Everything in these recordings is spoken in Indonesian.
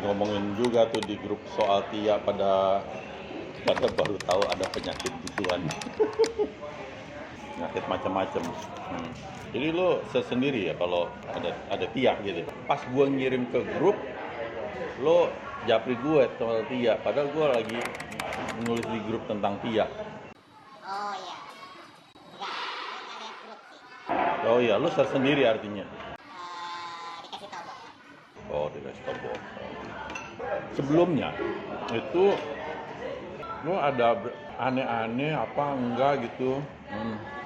ngomongin juga tuh di grup soal Tia pada baru tahu ada penyakit gituan. Penyakit macam-macam. Jadi lo sendiri ya kalau ada Tia gitu. Pas gue ngirim ke grup, lo japri gue soal Tia, padahal gue lagi menulis di grup tentang Tia. Oh iya. Enggak lihat grup sih. Oh iya, lo sendiri artinya. Dikasih tahu bokap. Oh, dikasih tahu bokap. Sebelumnya itu lo ada aneh-aneh apa enggak gitu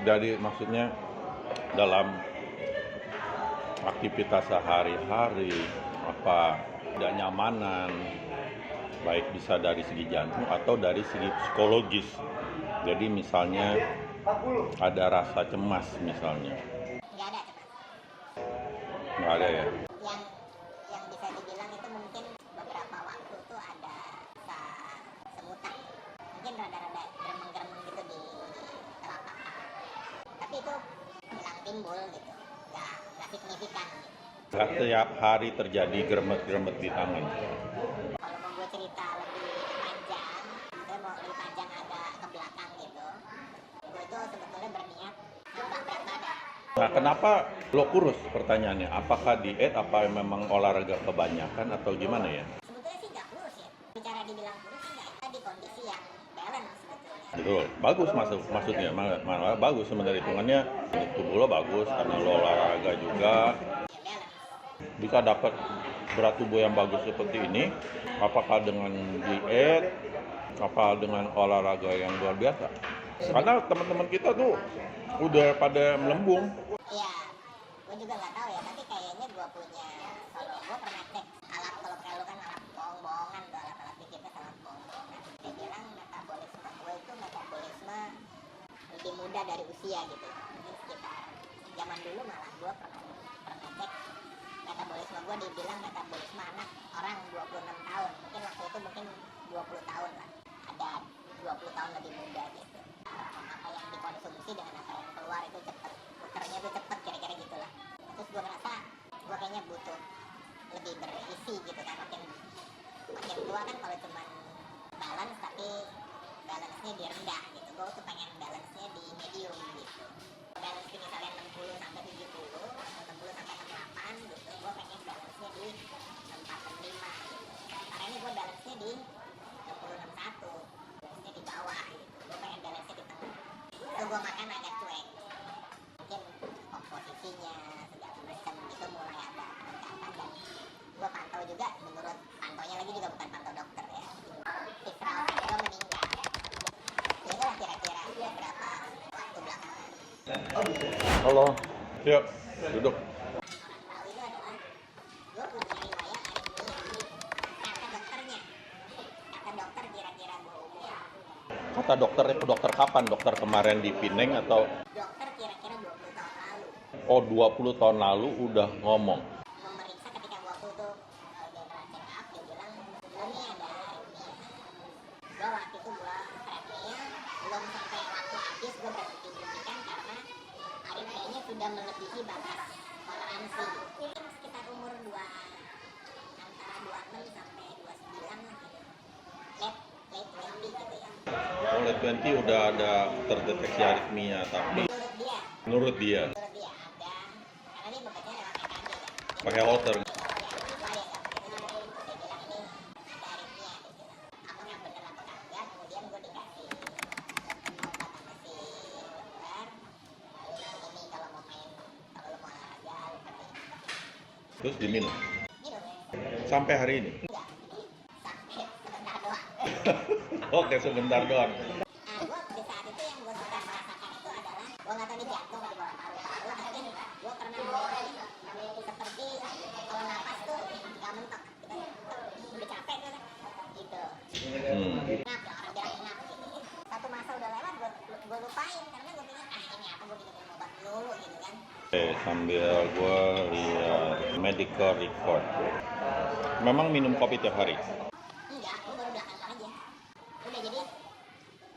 dari maksudnya dalam aktivitas sehari-hari, apa tidak nyamanan, baik bisa dari segi jantung atau dari segi psikologis. Jadi misalnya ada rasa cemas misalnya. Nggak ada cemas. Nggak ada ya? Yang bisa dibilang itu mungkin beberapa waktu tuh ada semutan. Mungkin rada-rada geremeng-geremeng gitu di telapak tangan. Tapi itu hilang timbul gitu. Nggak signifikan gitu. Setiap hari terjadi geremet-geremet di tangan. Kalau mau gue cerita lebih panjang, gue mau lebih panjang agak ke belakang gitu. Gue itu sebetulnya berniat nambah berat badan. Nah, kenapa lo kurus? Pertanyaannya, apakah diet, apa memang olahraga kebanyakan atau gimana ya? Sebetulnya sih nggak kurus ya. Bicara dibilang kurus sih nggak. Kita di kondisi yang balance sebetulnya. Betul, bagus maksudnya, malah bagus sebenarnya hitungannya. Tubuh lo bagus karena lo olahraga juga. Ya balance. Bisa dapat berat tubuh yang bagus seperti ini, apakah dengan diet, apa dengan olahraga yang luar biasa? Karena teman-teman kita tuh udah pada melembung. Iya, gue juga nggak tahu ya. Tapi kayaknya gue punya, kalau gue pernah cek alat, kalau kan alat bohong-bohongan tuh, alat-alat bikinnya alat bohong-bohongan. Dia bilang metabolisme gue itu metabolisme lebih muda dari usia gitu. Mungkin sekitar zaman dulu malah gue pernah cek metabolisme gue, dibilang metabolisme anak orang 26 tahun. Mungkin waktu itu 20 tahun lah. Ada 20 tahun lebih muda gitu. Apa yang dikonsumsi dengan apa yang keluar itu cepet, puternya tuh cepet, kira-kira gitulah. Terus gue ngerasa gue kayaknya butuh lebih berisi gitu kan. Makin tua kan kalau cuman balance tapi balance-nya di rendah gitu. Gue tuh pengen balance-nya di medium gitu. Balance di misalnya 60 sampai 70 atau 60 sampai 68 gitu. Gue pengen balance-nya di 465 gitu. Karena ini gue balance-nya di 60-61, balance-nya di bawah gitu. Gue pengen balance-nya di tengah. Itu gue makan agak cuek. Mungkin komposisinya segala macam itu mulai ada peningkatan, dan gue pantau juga, menurut pantaunya lagi juga bukan pantau dokter ya. Israel gue meninggal. Inilah kira-kira beberapa waktu belakangan. Halo, yuk duduk. Tahu itu adalah gue punya riwayat aritmia. Kata dokternya, kata dokter kira-kira gue umur. Kata dokter kapan? Dokter kemarin di Pineng atau? Dokter kira-kira 20 tahun lalu. Oh, 20 tahun lalu udah ngomong. Memeriksa ketika waktu itu dia pernah check up, dia bilang lu nih ada aritmia. Gue waktu itu gue aritmia belum sampai waktu habis gue berhenti buktikan karena aritmianya sudah melebihi batas toleransi. Mungkin sekitar umur antara 26 sampai 29 lah gitu. Late 20 gitu ya. Oleh 20 udah ada terdeteksi aritmia, tapi menurut dia ada, karena dia bekerja lewat EKG kan. pakai Holter. Terus diminum sampai hari ini. Oke, sebentar doang. Gue di saat itu yang gue suka merasakan itu adalah gue nggak tahu di jantung di bawah paru-paru, tapi gue pernah ngerasain seperti kalau napas tuh nggak mentok gitu. Udah capek tuh gitu. Enak, orang bilang enak gitu. Satu masa udah lewat, gue lupain karena gue pikir ini apa, gue bikin obat dulu gitu kan. Sambil gue lihat medical record. Memang minum kopi tiap hari? Enggak, gue baru belakangan aja. Udah jadi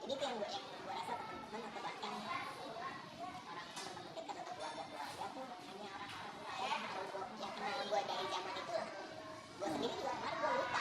tuh yang gue rasa teman-teman atau bahkan orang teman-teman dekat atau keluarga tuh hanya orang-orang lain yang kenal gue dari zaman itu lah. Gue sendiri juga kemarin gue lupa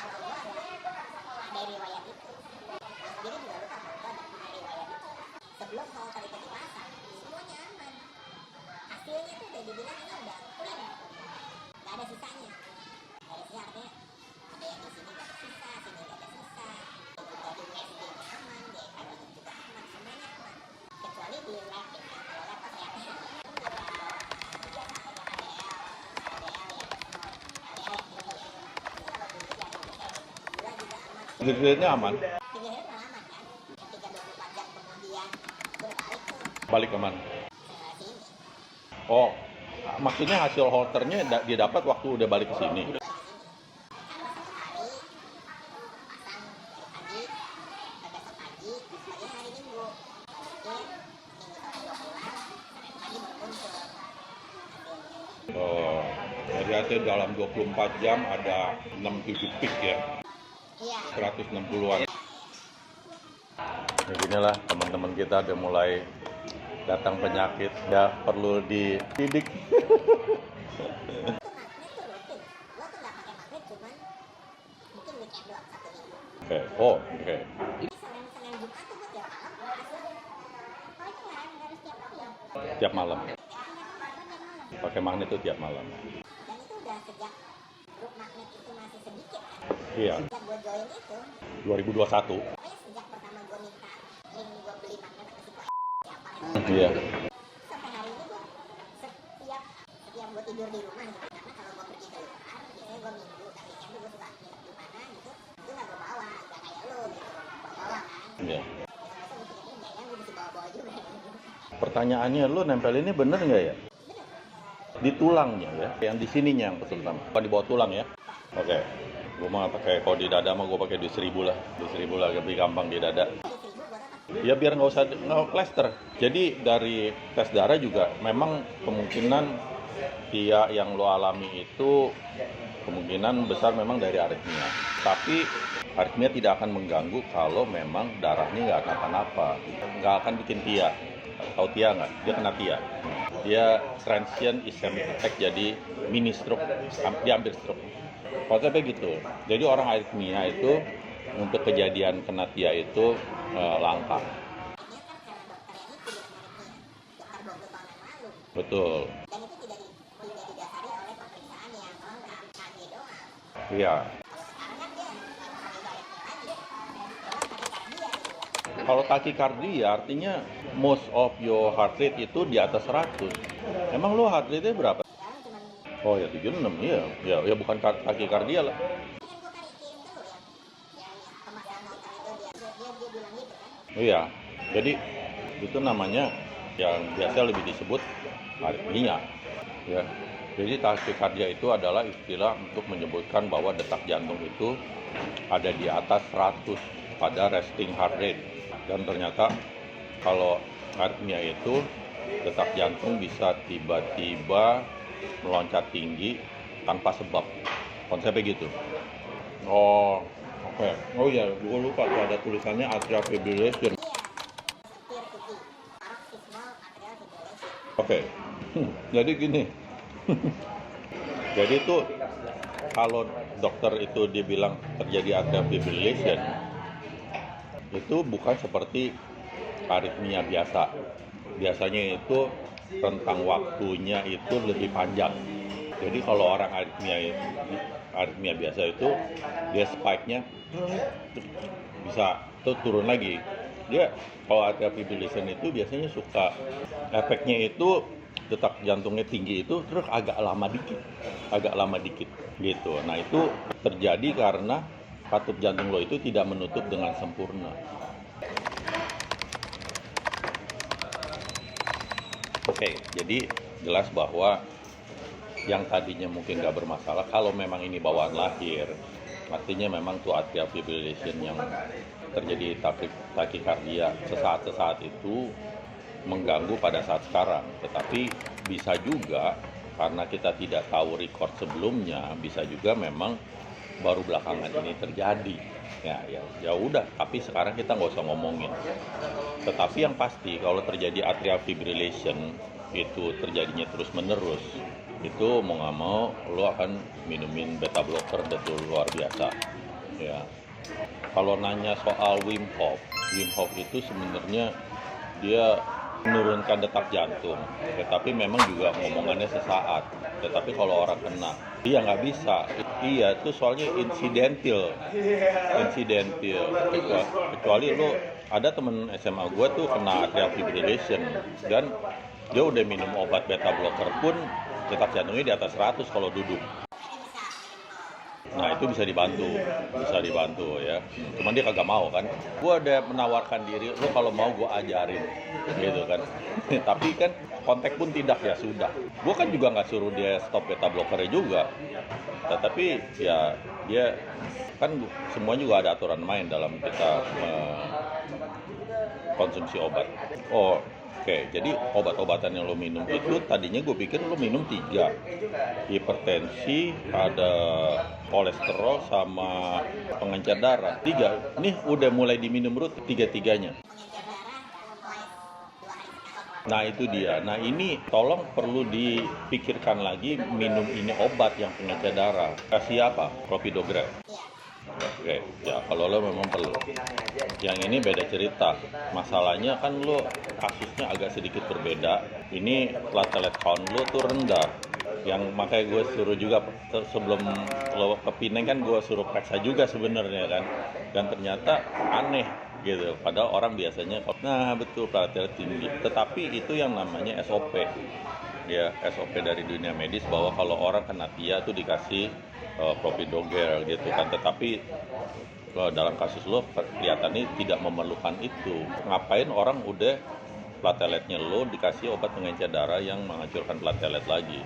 Pinggir-pinggirnya aman. Pinggirnya udah lama kan, ketika 24 jam kemudian gue udah balik tuh Balik kemana? ke sini. Oh, maksudnya hasil holternya dia dapat waktu udah balik ke sini. Karena satu hari pasang dari pagi ke besok pagi, terus pagi hari Minggu. Balikin Minggu sore gue pulang, Senin pagi baru muncul hasilnya. Oh, jadi artinya dalam 24 jam ada 6-7 peak ya, Iya. 160-an. Ya ginilah teman-teman kita udah mulai datang penyakit, ya perlu dididik. Itu magnet tuh rutin. Lo tuh nggak pakai magnet cuman mungkin weekend doang 1 minggu. Oke, oh oke. Jadi Senin Jumat tuh gue tiap malam masuk. Oh itu nggak harus tiap malam. Tiap malam. Tiap malam. Pakai magnet itu tiap malam. Dan itu udah sejak grup magnet itu masih sedikit kan. Iya, Sejak gue join itu, 2021. pokoknya sejak pertama gue minta link gue beli magnet apa sih siapa itu. Iya. Sampai hari ini gue setiap gue tidur di rumah gitu. Karena kalau gue pergi keluar, biasanya gue minggu kan weekend tuh gue suka nginep di mana gitu. Itu nggak gue bawa, nggak kayak lo gitu. Bawa kan. Iya. Terus gue pikir ini kayaknya gue mesti bawa juga. Pertanyaannya, lu nempel ini bener nggak ya? Di tulangnya ya, yang di sininya yang terutama, bukan di bawah tulang ya. Oke, gue mah pakai, kalau di dada mah gue pakai di 1000 lah, lebih gampang di dada. Ya biar nggak usah plester. Jadi dari tes darah juga memang kemungkinan dia yang lo alami itu kemungkinan besar memang dari aritmia. Tapi aritmia tidak akan mengganggu kalau memang darahnya nggak kenapa-napa, nggak akan bikin TIA. Tahu TIA nggak? Dia kena TIA. Dia transient ischemic attack, jadi mini stroke, dia hampir stroke. Konsepnya gitu. Jadi orang aritmia itu untuk kejadian kena TIA itu langka. Betul. Dan itu tidak didasari oleh pemeriksaan yang lengkap, KG doang. Iya. Sekarang kan dia lagi. Kalau takikardia artinya most of your heart rate itu di atas 100. Emang lo heart rate-nya berapa? Sekarang cuma Oh ya 76, iya. Ya bukan takikardia lah. kan gue tadi kirim ke lu yang pemasangan motor itu dia bilang gitu kan. Iya. Jadi itu namanya yang biasa lebih disebut aritmia. Ya. Jadi takikardia itu adalah istilah untuk menyebutkan bahwa detak jantung itu ada di atas 100 pada resting heart rate. Dan ternyata kalau aritmia itu detak jantung bisa tiba-tiba meloncat tinggi tanpa sebab. Konsepnya gitu. Oh, oke. Oh iya, gue lupa tuh ada tulisannya atrial fibrillation. Iya, peer to P, paroxysmal atrial fibrillation. Oke. Jadi gini. Jadi tuh kalau dokter itu dibilang terjadi atrial fibrillation, itu bukan seperti aritmia biasa. Biasanya itu rentang waktunya itu lebih panjang. Jadi kalau orang aritmia biasa itu dia spike-nya bisa tuh turun lagi. Dia kalau atrial fibrillation itu biasanya suka efeknya itu detak jantungnya tinggi itu terus agak lama dikit gitu. Nah itu terjadi karena katup jantung lo itu tidak menutup dengan sempurna. Oke, jadi jelas bahwa yang tadinya mungkin nggak bermasalah, kalau memang ini bawaan lahir, artinya memang tuh atrial fibrillation yang terjadi takikardia sesaat itu mengganggu pada saat sekarang. Tetapi bisa juga karena kita tidak tahu record sebelumnya, bisa juga memang baru belakangan ini terjadi. Ya udah, tapi sekarang kita nggak usah ngomongin. Tetapi yang pasti kalau terjadi atrial fibrillation itu terjadinya terus menerus, itu mau nggak mau lo akan minumin beta blocker betul luar biasa. Ya, kalau nanya soal Wim Hof itu sebenarnya dia menurunkan detak jantung, tetapi memang juga ngomongannya sesaat. Tetapi kalau orang kena, dia nggak bisa. Iya, itu soalnya insidental. Kecuali lo ada temen SMA gue tuh kena atrial fibrillation dan dia udah minum obat beta blocker pun detak jantungnya di atas 100 kalau duduk. Nah itu bisa dibantu ya. Cuman dia kagak mau kan. Gue ada menawarkan diri, lo kalau mau gue ajarin, gitu kan. Tapi kan kontak pun tidak, ya sudah. Gue kan juga nggak suruh dia stop beta blockernya juga. Tetapi ya dia kan semua juga ada aturan main dalam kita konsumsi obat. Oh, oke. Jadi obat-obatan yang lo minum itu tadinya gue pikir lo minum 3. Hipertensi, ada kolesterol, sama pengencer darah. 3. Nih udah mulai diminum rutin 3-tiganya. Nah itu dia. Nah ini tolong perlu dipikirkan lagi, minum ini obat yang pengencer darah. Kasih apa? Clopidogrel. Oke, ya kalau lo memang perlu. Yang ini beda cerita. Masalahnya kan lo kasusnya agak sedikit berbeda. Ini platelet count lo tuh rendah. Yang makanya gue suruh juga sebelum lo ke Pineng kan gue suruh periksa juga sebenarnya kan. Dan ternyata aneh gitu. Padahal orang biasanya, nah betul platelet tinggi. Tetapi itu yang namanya SOP. Ya SOP dari dunia medis bahwa kalau orang kena TIA tuh dikasih clopidogrel gitu kan. Tetapi dalam kasus lo kelihatannya tidak memerlukan itu. Ngapain orang udah plateletnya lo dikasih obat pengencer darah yang menghancurkan platelet lagi.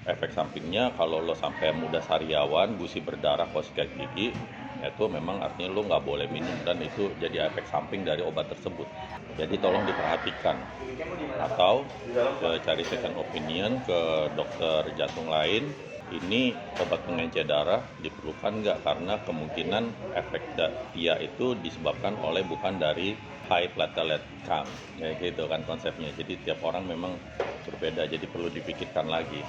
Efek sampingnya kalau lo sampai muda sariawan, gusi berdarah, kosikat gigi, itu memang artinya lo nggak boleh minum, dan itu jadi efek samping dari obat tersebut. Jadi tolong diperhatikan, atau cari second opinion ke dokter jantung lain. Ini obat pengencer darah diperlukan nggak? Karena kemungkinan efek TIA itu disebabkan oleh bukan dari high platelet count, ya gitu kan konsepnya. Jadi tiap orang memang berbeda, jadi perlu dipikirkan lagi.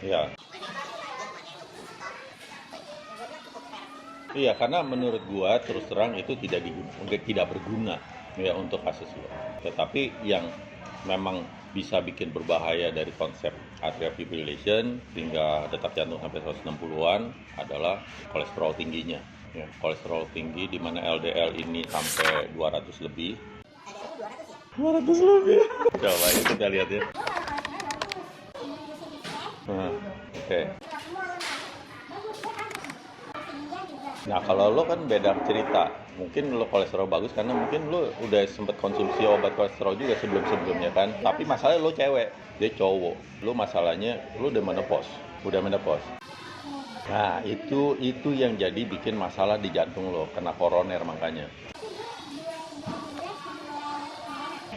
Iya. Iya, karena menurut gua terus terang itu tidak berguna ya untuk kasus lo. Tetapi yang memang bisa bikin berbahaya dari konsep atrial fibrillation hingga detak jantung sampai 160-an adalah kolesterol tingginya. Ya, kolesterol tinggi di mana LDL ini sampai 200 lebih. 200 lebih. Coba ya kita lihat ya. Oke. Nah kalau lo kan beda cerita, mungkin lo kolesterol bagus karena mungkin lo udah sempet konsumsi obat kolesterol juga sebelumnya kan. Tapi masalahnya lo cewek, dia cowok. Lo masalahnya lo udah menopause. Nah itu yang jadi bikin masalah di jantung lo, kena koroner makanya.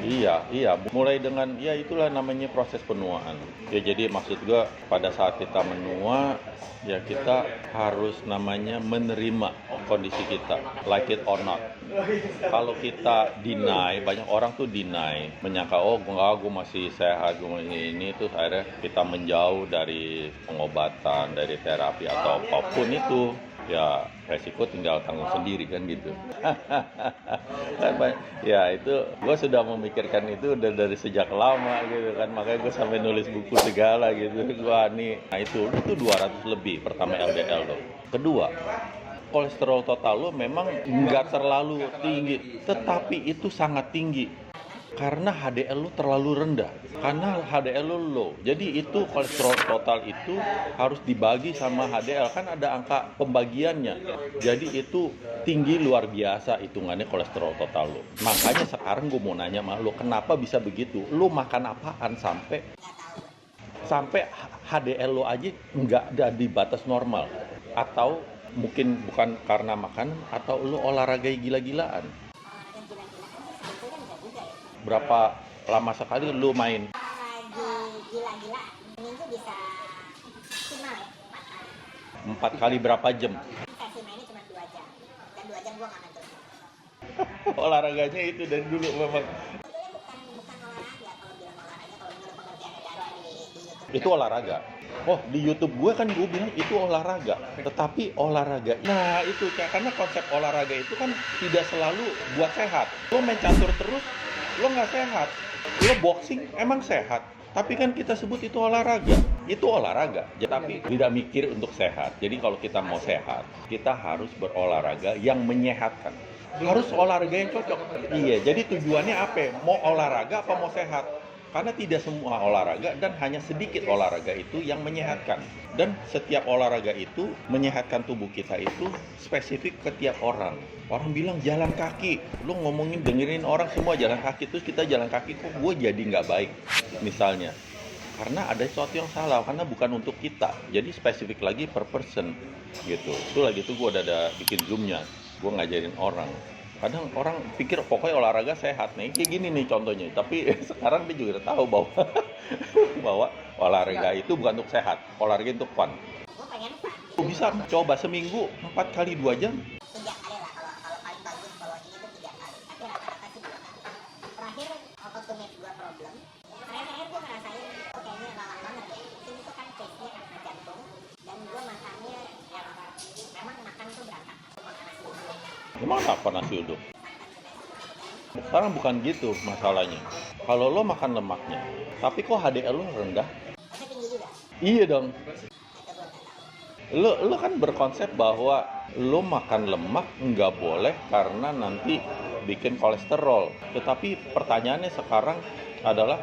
Iya, mulai dengan ya itulah namanya proses penuaan. Ya jadi maksud gua pada saat kita menua ya kita harus namanya menerima kondisi kita, like it or not. Kalau kita deny, banyak orang tuh deny, menyangka oh gue masih sehat, gue ini tuh akhirnya kita menjauh dari pengobatan, dari terapi atau apapun itu. Ya resiko tinggal tanggung sendiri kan gitu. Ya itu gue sudah memikirkan itu udah dari sejak lama gitu kan, makanya gue sampai nulis buku segala gitu. Nah itu 200 lebih pertama LDL lo. Kedua, kolesterol total lo memang nggak terlalu tinggi, tetapi itu sangat tinggi karena HDL lo terlalu rendah, karena HDL lo low. Jadi itu kolesterol total itu harus dibagi sama HDL, kan ada angka pembagiannya. Jadi itu tinggi luar biasa hitungannya kolesterol total lo. Makanya sekarang gue mau nanya sama lo, kenapa bisa begitu? Lo makan apaan sampai HDL lo aja nggak ada di batas normal? Atau mungkin bukan karena makan, atau lo olahraga gila-gilaan? Berapa lama sekali lu main? Lagi gila-gila, minggu bisa maksimal ya 4 kali berapa jam? Sesi mainnya cuma 2 jam, dan 2 jam gua nggak ngantuk. Olahraganya itu dari dulu memang. Bukan olahraga, kalau bilang olahraga, kalau menurut pengertian negara di YouTube. Itu olahraga. Oh di YouTube gue kan gue bilang itu olahraga, tetapi olahraga. Nah itu karena konsep olahraga itu kan tidak selalu buat sehat. Lo main catur terus, lo nggak sehat. Lo boxing emang sehat, tapi kan kita sebut itu olahraga. Itu olahraga, tapi tidak mikir untuk sehat. Jadi kalau kita mau sehat, kita harus berolahraga yang menyehatkan. harus olahraga yang cocok. Iya, jadi tujuannya apa? Mau olahraga apa mau sehat? Karena tidak semua olahraga dan hanya sedikit olahraga itu yang menyehatkan. Dan setiap olahraga itu menyehatkan tubuh kita itu spesifik ke tiap orang. Orang bilang jalan kaki, lu ngomongin dengerin orang semua jalan kaki, terus kita jalan kaki kok gue jadi nggak baik misalnya. Karena ada sesuatu yang salah, karena bukan untuk kita. Jadi spesifik lagi per person gitu. Itu lagi tuh gue udah ada bikin zoomnya, gue ngajarin orang. Kadang orang pikir pokoknya olahraga sehat nih, kayak gini nih contohnya. Tapi sekarang dia juga udah tahu bahwa bahwa olahraga itu bukan untuk sehat, olahraga untuk fun. Gue pengen fun. Bisa coba seminggu 4 kali 2 jam. 3 kali lah kalau paling bagus kalau ini tuh 3 kali. Tapi rata-rata sih 2 kali. Terakhir automate gue problem. Terakhir gue ngerasain kayaknya lelah banget ya. Ini tuh kan case-nya karena jantung dan gue makannya error. Memang makan tuh berantakan. Makan nasi uduk. Gimana apa nasi uduk? Sekarang bukan gitu masalahnya. Kalau lo makan lemaknya, tapi kok HDL lo rendah? Masih tinggi juga. Iya dong. Itu gue nggak tahu. Lo kan berkonsep bahwa lo makan lemak nggak boleh karena nanti bikin kolesterol. Tetapi pertanyaannya sekarang adalah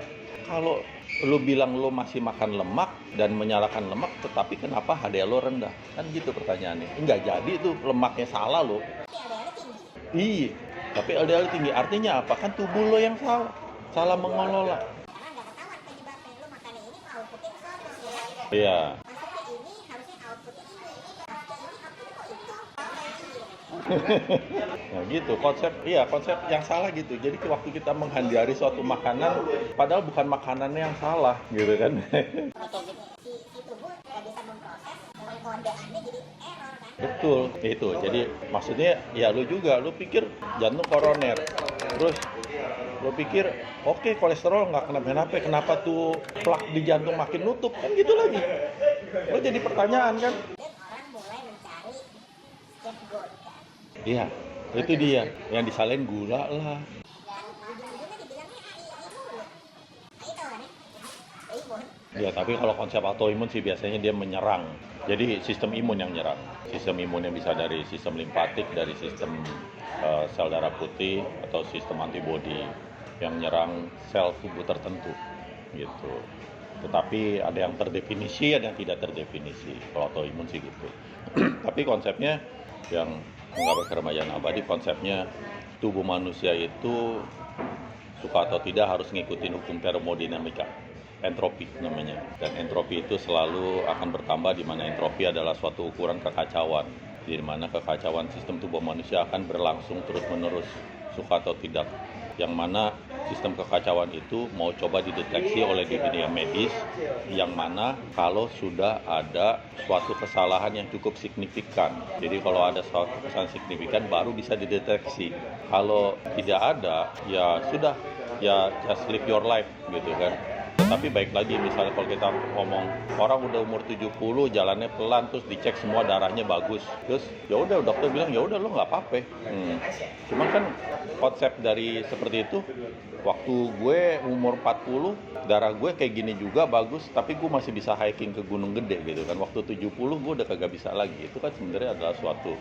kalau lo bilang lo masih makan lemak dan menyalahkan lemak, tetapi kenapa HDL lo rendah? Kan gitu pertanyaannya. Nggak jadi tuh lemaknya salah lo. Tapi LDL tinggi. Iya, tapi LDL tinggi. Artinya apa? Kan tubuh lo yang salah mengelola. Karena nggak ketahuan penyebabnya. Lu makan ini mau outputin sono ya. Iya. Maksudnya ini harusnya outputnya ini. Maksudnya ini outputnya kok itu. Nah gitu konsep yang salah gitu. Jadi waktu kita menghindari suatu makanan padahal bukan makanannya yang salah gitu kan. Kayak gitu. Si tubuh nggak bisa memproses pengkodeannya jadi error kan. Betul itu. Jadi maksudnya ya lu pikir jantung koroner, terus lu pikir oke, kolesterol nggak kenapa tuh plak di jantung makin nutup, kan gitu lagi. Lo jadi pertanyaan kan. Dan orang mulai mencari scapegoat kan. Iya, itu dia yang disalahin gula lah. Dan ujung-ujungnya dibilangnya AI mulu. AI tau kan ya? Imun. Ya, tapi kalau konsep autoimun sih biasanya dia menyerang. Jadi sistem imun yang nyerang. Sistem imunnya bisa dari sistem limpatik, dari sistem sel darah putih, atau sistem antibodi yang nyerang sel tubuh tertentu gitu. Tetapi ada yang terdefinisi, ada yang tidak terdefinisi. Kalau autoimun sih gitu. Tapi konsepnya yang menggapai keremajan abadi, konsepnya tubuh manusia itu suka atau tidak harus ngikutin hukum termodinamika, entropi namanya. Dan entropi itu selalu akan bertambah, di mana entropi adalah suatu ukuran kekacauan, di mana kekacauan sistem tubuh manusia akan berlangsung terus-menerus, suka atau tidak. Yang mana sistem kekacauan itu mau coba dideteksi oleh dunia medis, yang mana kalau sudah ada suatu kesalahan yang cukup signifikan. Jadi kalau ada suatu kesalahan signifikan baru bisa dideteksi. Kalau tidak ada, ya sudah, ya just live your life gitu kan. Tapi baik lagi, misalnya kalau kita ngomong orang udah umur 70 jalannya pelan, terus dicek semua darahnya bagus, terus ya udah dokter bilang ya udah lo nggak apa-apa. Cuman kan konsep dari seperti itu, waktu gue umur 40 darah gue kayak gini juga bagus, tapi gue masih bisa hiking ke Gunung Gede gitu kan. Waktu 70 gue udah kagak bisa lagi. Itu kan sebenarnya adalah suatu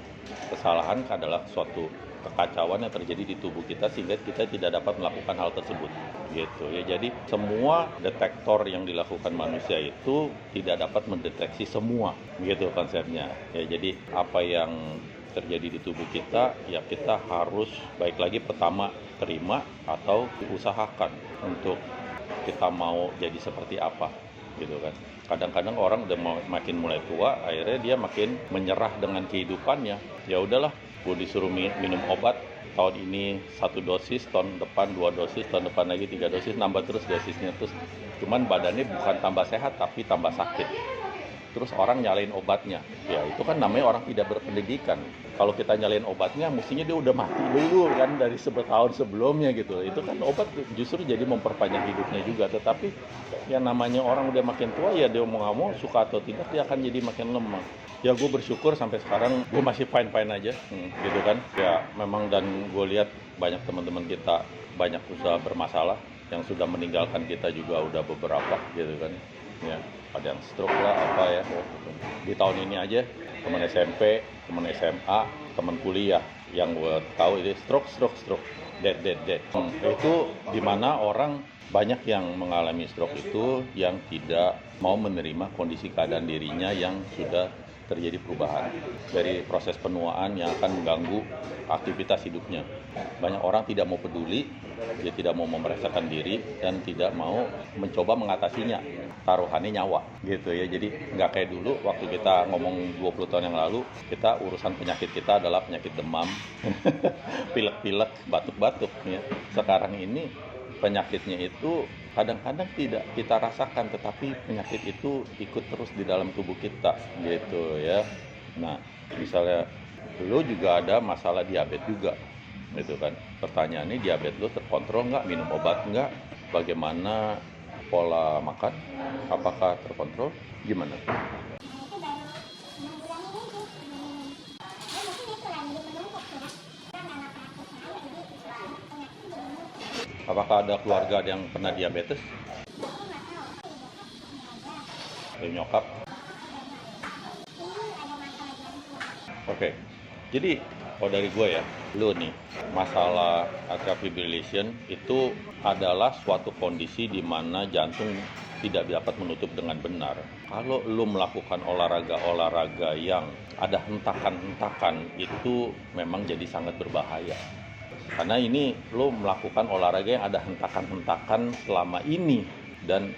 kesalahan, adalah suatu kekacauan yang terjadi di tubuh kita sehingga kita tidak dapat melakukan hal tersebut gitu ya. Jadi semua detektor yang dilakukan manusia itu tidak dapat mendeteksi semua gitu konsepnya ya. Jadi apa yang terjadi di tubuh kita ya kita harus baik lagi pertama terima atau diusahakan untuk kita mau jadi seperti apa gitu kan. Kadang-kadang orang udah makin mulai tua, akhirnya dia makin menyerah dengan kehidupannya. Ya udahlah, gue disuruh minum obat, tahun ini 1 dosis, tahun depan 2 dosis, tahun depan lagi 3 dosis, nambah terus dosisnya terus. Cuman badannya bukan tambah sehat tapi tambah sakit. Terus orang nyalain obatnya, ya itu kan namanya orang tidak berpendidikan. Kalau kita nyalain obatnya, mestinya dia udah mati dulu kan dari tahun sebelumnya gitu. Itu kan obat justru jadi memperpanjang hidupnya juga. Tetapi yang namanya orang udah makin tua, ya dia mau nggak mau, suka atau tidak, dia akan jadi makin lemah. Ya gue bersyukur sampai sekarang gue masih fine-fine aja, gitu kan. Ya memang, dan gue lihat banyak teman-teman kita banyak usaha bermasalah, yang sudah meninggalkan kita juga udah beberapa gitu kan. Ya, ada yang stroke lah apa ya. Di tahun ini aja teman SMP, teman SMA, teman kuliah yang gue tahu itu stroke, dead. Itu dimana orang banyak yang mengalami stroke itu yang tidak mau menerima kondisi keadaan dirinya yang sudah terjadi perubahan dari proses penuaan yang akan mengganggu aktivitas hidupnya. Banyak orang tidak mau peduli, dia tidak mau memeriksakan diri dan tidak mau mencoba mengatasinya. Taruhannya nyawa gitu ya. Jadi nggak kayak dulu waktu kita ngomong 20 tahun yang lalu, kita urusan penyakit kita adalah penyakit demam, pilek-pilek, batuk-batuk ya. Sekarang ini penyakitnya itu kadang-kadang tidak kita rasakan, tetapi penyakit itu ikut terus di dalam tubuh kita gitu ya. Nah, misalnya lo juga ada masalah diabetes juga gitu kan. Pertanyaannya, diabetes lo terkontrol nggak, minum obat nggak, bagaimana pola makan, apakah terkontrol, gimana? Apakah ada keluarga yang pernah diabetes? Nyokap? Oke. Jadi, kalau dari gue ya, lu nih, masalah atrial fibrillation itu adalah suatu kondisi di mana jantung tidak dapat menutup dengan benar. Kalau lu melakukan olahraga yang ada hentakan-hentakan, itu memang jadi sangat berbahaya. Karena ini lo melakukan olahraga yang ada hentakan-hentakan selama ini, dan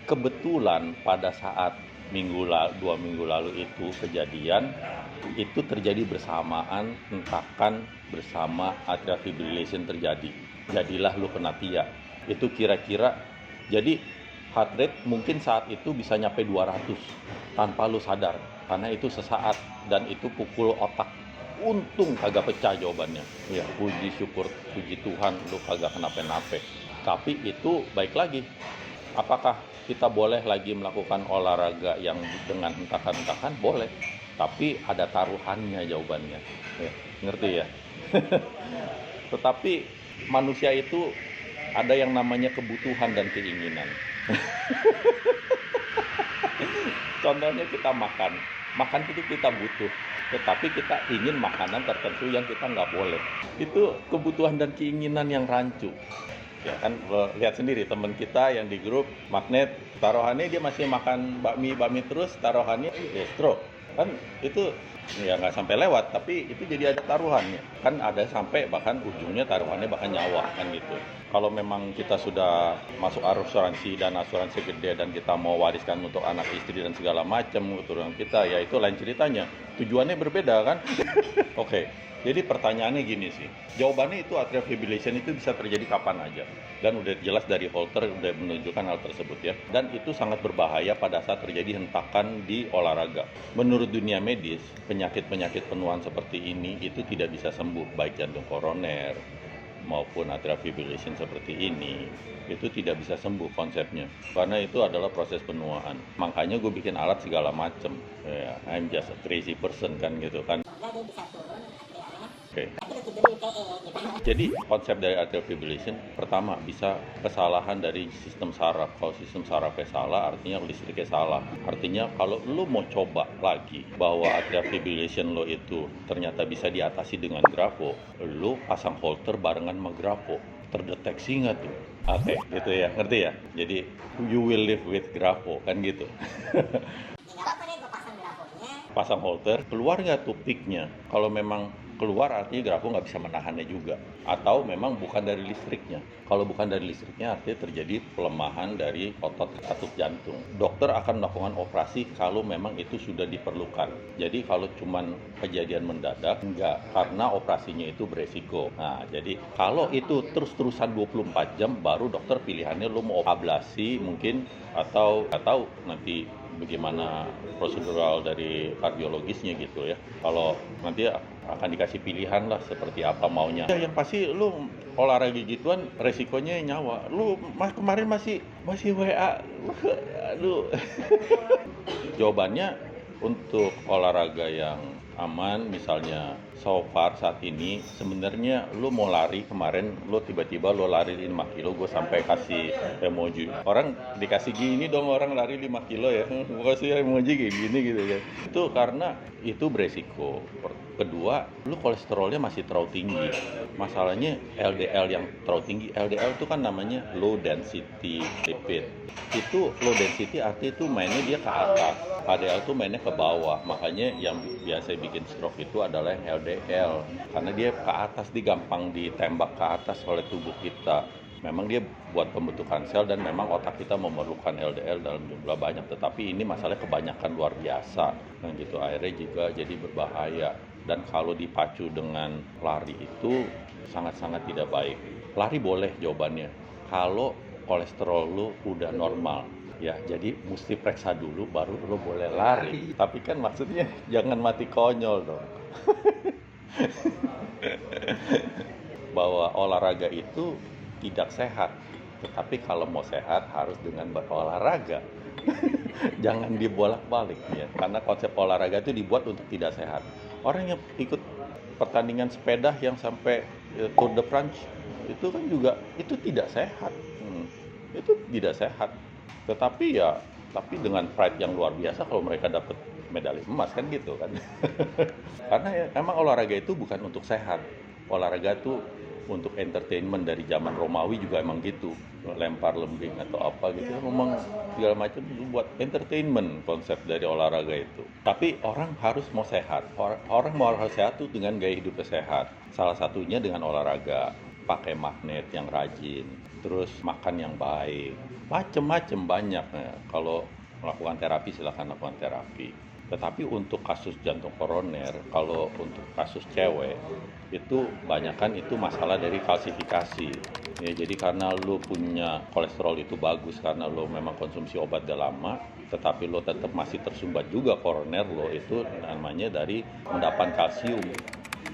kebetulan pada saat 2 minggu lalu itu kejadian, itu terjadi bersamaan hentakan bersama atrial fibrillation terjadi. Jadilah lo kena TIA. Itu kira-kira, jadi heart rate mungkin saat itu bisa nyampe 200 tanpa lo sadar, karena itu sesaat dan itu pukul otak. Untung kagak pecah jawabannya. Ya, puji syukur, puji Tuhan lu kagak kenapa-napa. Tapi itu baik lagi. Apakah kita boleh lagi melakukan olahraga yang dengan hentakan-hentakan? Boleh. Tapi ada taruhannya jawabannya. Ya, ngerti ya? Tetapi manusia itu ada yang namanya kebutuhan dan keinginan. Contohnya kita makan itu kita butuh, tetapi kita ingin makanan tertentu yang kita nggak boleh. Itu kebutuhan dan keinginan yang rancu. Ya kan, lihat sendiri teman kita yang di grup magnet, taruhannya dia masih makan bakmi terus, taruhannya stroke. Kan itu ya nggak sampai lewat, tapi itu jadi ada taruhannya. Kan ada sampai bahkan ujungnya taruhannya bahkan nyawa kan gitu. Kalau memang kita sudah masuk asuransi dan asuransi gede dan kita mau wariskan untuk anak istri dan segala macam keturunan kita, ya itu lain ceritanya. Tujuannya berbeda kan? Oke. Jadi pertanyaannya gini sih, jawabannya itu atrial fibrillation itu bisa terjadi kapan aja. Dan udah jelas dari Holter udah menunjukkan hal tersebut ya. Dan itu sangat berbahaya pada saat terjadi hentakan di olahraga. Menurut dunia medis, penyakit-penyakit penuaan seperti ini itu tidak bisa sembuh, baik jantung koroner maupun atrial fibrillation seperti ini, itu tidak bisa sembuh konsepnya. Karena itu adalah proses penuaan. Makanya gue bikin alat segala macem. Ya, I'm just a crazy person kan gitu kan. Okay. Jadi konsep dari atrial fibrillation, pertama bisa kesalahan dari sistem saraf. Kalau sistem sarafnya salah, artinya listriknya salah. Artinya kalau lo mau coba lagi bahwa atrial fibrillation lo itu ternyata bisa diatasi dengan grafo, lo pasang Holter barengan sama grafo. Terdeteksi nggak tuh? Oke, gitu ya, ngerti ya? Jadi you will live with grafo kan gitu. Pasang Holter, keluar nggak tuh peaknya? Kalau memang keluar artinya grafo nggak bisa menahannya juga, atau memang bukan dari listriknya. Kalau bukan dari listriknya artinya terjadi pelemahan dari otot katup jantung. Dokter akan melakukan operasi kalau memang itu sudah diperlukan. Jadi kalau cuman kejadian mendadak enggak, karena operasinya itu beresiko. Nah, jadi kalau itu terus-terusan 24 jam baru dokter pilihannya lo mau ablasi mungkin, atau nanti bagaimana prosedural dari kardiologisnya gitu ya. Kalau nanti akan dikasih pilihan lah seperti apa maunya. Ya, yang pasti lu olahraga gituan resikonya nyawa. Lu kemarin masih WA. Aduh. Jawabannya untuk olahraga yang aman, misalnya so far saat ini sebenarnya lu mau lari kemarin, lu tiba-tiba lu lari 5 kilo, gue sampai kasih emoji. Orang dikasih gini dong, orang lari 5 kilo ya, gue kasih emoji kayak gini gitu ya. Itu karena itu beresiko. Kedua, lu kolesterolnya masih terlalu tinggi. Masalahnya LDL yang terlalu tinggi. LDL itu kan namanya low density lipid. Itu low density artinya itu mainnya dia ke atas. HDL itu mainnya ke bawah. Makanya yang biasa bikin stroke itu adalah yang LDL. Karena dia ke atas, dia gampang ditembak ke atas oleh tubuh kita. Memang dia buat pembentukan sel dan memang otak kita memerlukan LDL dalam jumlah banyak. Tetapi ini masalah kebanyakan luar biasa. Nah gitu akhirnya juga jadi berbahaya. Dan kalau dipacu dengan lari itu sangat-sangat tidak baik. Lari boleh jawabannya. Kalau kolesterol lu udah normal. Ya, jadi mesti periksa dulu baru lu boleh lari. Tapi kan maksudnya jangan mati konyol dong. Bahwa olahraga itu tidak sehat. Tetapi kalau mau sehat harus dengan berolahraga. Jangan dibolak-balik ya. Karena konsep olahraga itu dibuat untuk tidak sehat. Orang yang ikut pertandingan sepeda yang sampai Tour de France itu kan juga itu tidak sehat. Itu tidak sehat. Tetapi ya tapi dengan pride yang luar biasa kalau mereka dapat medali emas kan gitu kan. Karena ya, emang olahraga itu bukan untuk sehat. Olahraga itu untuk entertainment dari zaman Romawi juga emang gitu, lempar lembing atau apa gitu, memang segala macam buat entertainment konsep dari olahraga itu. Tapi orang harus mau sehat, orang mau harus sehat tuh dengan gaya hidup sehat. Salah satunya dengan olahraga, pakai magnet yang rajin, terus makan yang baik, macem-macem banyak. Ya. Kalau melakukan terapi silakan lakukan terapi. Tetapi untuk kasus jantung koroner, kalau untuk kasus cewek, itu banyakkan itu masalah dari kalsifikasi. Ya, jadi karena lo punya kolesterol itu bagus, karena lo memang konsumsi obat udah lama, tetapi lo tetap masih tersumbat juga koroner lo, itu namanya dari endapan kalsium.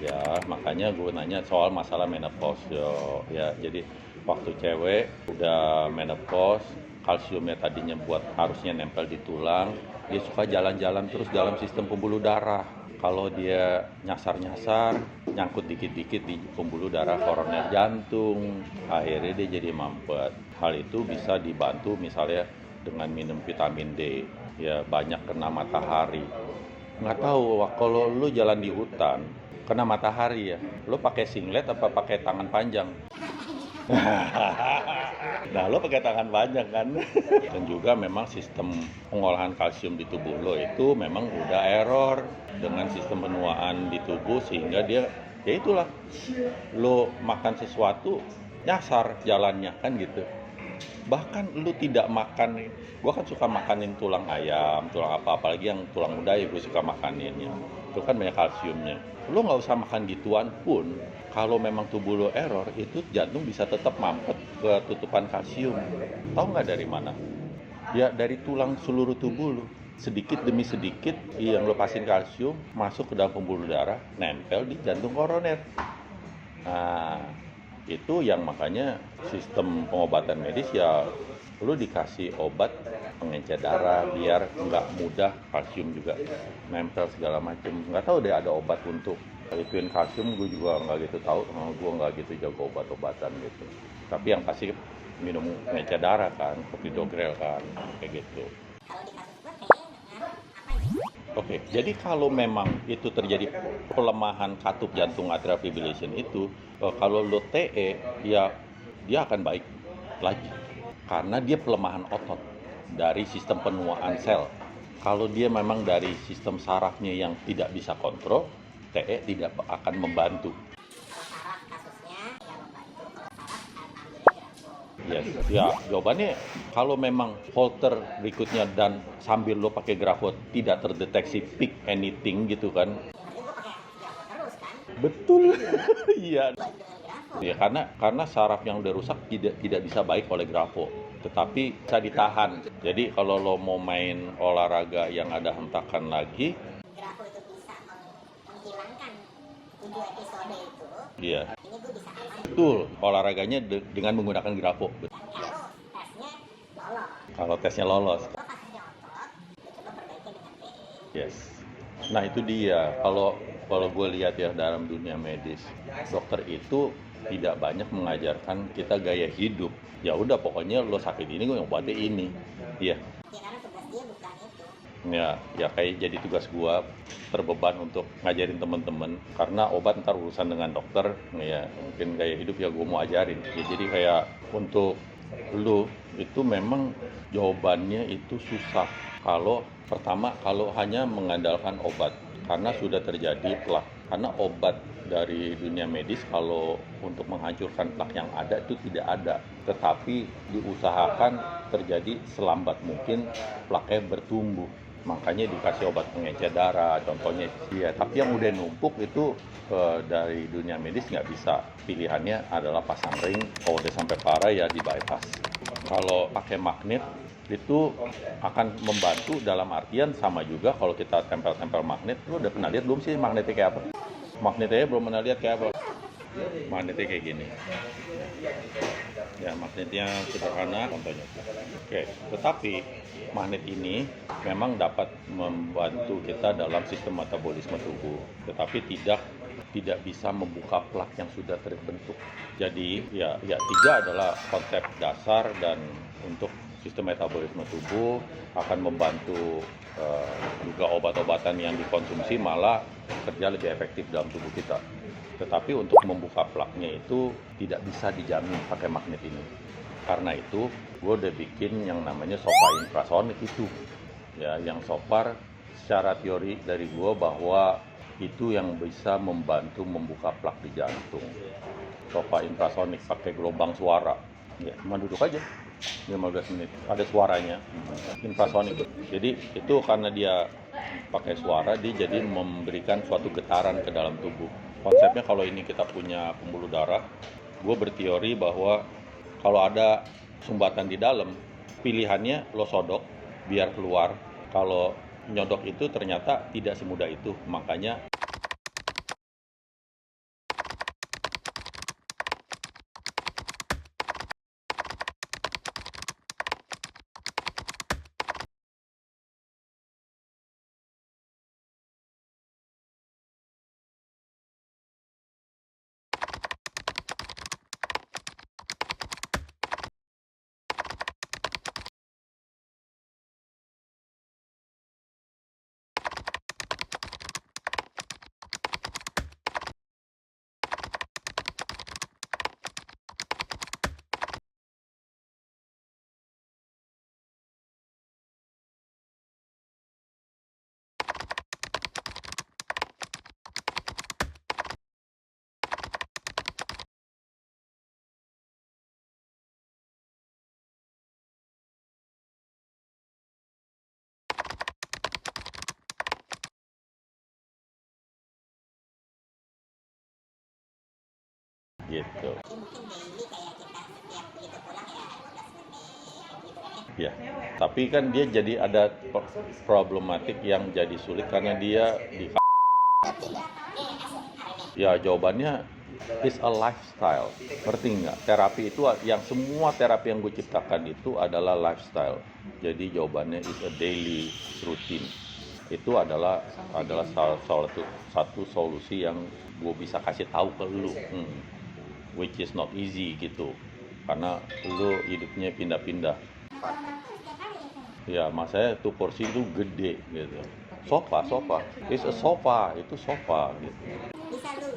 Ya, makanya gue nanya soal masalah menopause. Ya, jadi waktu cewek udah menopause, kalsiumnya tadinya buat harusnya nempel di tulang, dia suka jalan-jalan terus dalam sistem pembuluh darah. Kalau dia nyasar-nyasar, nyangkut dikit-dikit di pembuluh darah koroner jantung, akhirnya dia jadi mampet. Hal itu bisa dibantu misalnya dengan minum vitamin D, ya banyak kena matahari. Nggak tahu, kalau lu jalan di hutan, kena matahari ya, lu pakai singlet apa pakai tangan panjang? Nah, lo pakai tangan panjang kan? Dan juga memang sistem pengolahan kalsium di tubuh lo itu memang udah error dengan sistem penuaan di tubuh sehingga dia ya itulah lo makan sesuatu nyasar jalannya kan gitu. Bahkan lo tidak makan, gue kan suka makanin tulang ayam, tulang apa, apalagi yang tulang muda ya gue suka makaninnya. Itu kan banyak kalsiumnya. Lo nggak usah makan gituan pun, kalau memang tubuh lo error, itu jantung bisa tetap mampet ke tutupan kalsium. Tahu nggak dari mana? Ya dari tulang seluruh tubuh lo. Sedikit demi sedikit yang lepasin kalsium masuk ke dalam pembuluh darah, nempel di jantung koroner. Nah, itu yang makanya sistem pengobatan medis ya lu dikasih obat pengencer darah biar nggak mudah kalsium juga nempel segala macam. Nggak tahu deh ada obat untuk ituin kalsium, gue juga nggak gitu tahu, gue nggak gitu jago obat-obatan gitu. Tapi yang pasti minum pengencer darah kan, clopidogrel kan, kayak gitu. Kalau di kasus gue kayaknya Oke, jadi kalau memang itu terjadi pelemahan katup jantung atrial fibrillation itu, kalau lo TE, ya dia akan baik lagi. Karena dia pelemahan otot dari sistem penuaan sel. Kalau dia memang dari sistem sarafnya yang tidak bisa kontrol, TE tidak akan membantu. saraf kasusnya ya membantu, kalau saraf alhamdulillah grafo. Yes. Ya, jawabannya kalau memang Holter berikutnya dan sambil lo pakai grafo tidak terdeteksi peak anything gitu kan. Berarti gue pakai grafo terus kan, Betul. Iya. buat dengan grafo. Ya, karena saraf yang udah rusak tidak bisa baik oleh grafo, tetapi bisa ditahan. Jadi kalau lo mau main olahraga yang ada hentakan lagi, Grafo itu bisa menghilangkan 7 episode itu, iya, ini gue bisa aman. betul olahraganya dengan menggunakan grafo. Dan kalau tesnya lolos, Kalau tesnya lolos, lo kasusnya otot, lo coba perbaiki dengan PE. yes. Nah itu dia. Kalau gue lihat ya dalam dunia medis, dokter itu tidak banyak mengajarkan kita gaya hidup. Ya udah pokoknya lo sakit ini gue obatin ini. Iya. Ya karena tugas dia bukan itu. Ya kayak jadi tugas gua terbeban untuk ngajarin temen-temen karena obat ntar urusan dengan dokter ya mungkin gaya hidup ya gua mau ajarin ya jadi kayak untuk lu itu memang jawabannya itu susah kalau pertama kalau hanya mengandalkan obat karena sudah terjadi plak karena obat dari dunia medis kalau untuk menghancurkan plak yang ada itu tidak ada tetapi diusahakan terjadi selambat mungkin plaknya bertumbuh makanya dikasih obat pengencer darah contohnya ya tapi yang udah numpuk itu dari dunia medis nggak bisa pilihannya adalah pasang ring kalau udah sampai parah ya di bypass kalau pakai magnet itu akan membantu dalam artian sama juga kalau kita tempel-tempel magnet lu udah pernah lihat belum sih magnetnya kayak apa magnetnya belum pernah lihat kayak apa magnetnya kayak gini ya magnetnya sederhana contohnya oke tetapi magnet ini memang dapat membantu kita dalam sistem metabolisme tubuh tetapi tidak bisa membuka plak yang sudah terbentuk jadi ya tiga adalah konsep dasar dan untuk sistem metabolisme tubuh akan membantu juga obat-obatan yang dikonsumsi malah kerja lebih efektif dalam tubuh kita tetapi untuk membuka plaknya itu tidak bisa dijamin pakai magnet ini karena itu gue udah bikin yang namanya sofa infrasonik itu ya yang so far secara teori dari gue bahwa itu yang bisa membantu membuka plak di jantung sofa infrasonik pakai gelombang suara ya cuma duduk aja 15 menit ada suaranya infrasonik jadi itu karena dia pakai suara dia jadi memberikan suatu getaran ke dalam tubuh konsepnya kalau ini kita punya pembuluh darah gue berteori bahwa kalau ada sumbatan di dalam pilihannya lo sodok biar keluar kalau nyodok itu ternyata tidak semudah itu makanya gitu mungkin daily kayak kita setiap begitu pulang ya 15 menit gitu kan ya tapi kan dia jadi ada problematik yang jadi sulit karena dia di ya jawabannya is a lifestyle ngerti nggak terapi itu yang semua terapi yang gue ciptakan itu adalah lifestyle jadi jawabannya is a daily routine itu adalah satu solusi yang gue bisa kasih tahu ke lu which is not easy gitu karena lu hidupnya pindah-pindah ya masanya tuh kursi itu gede gitu sofa it's a sofa itu sofa gitu bisa lu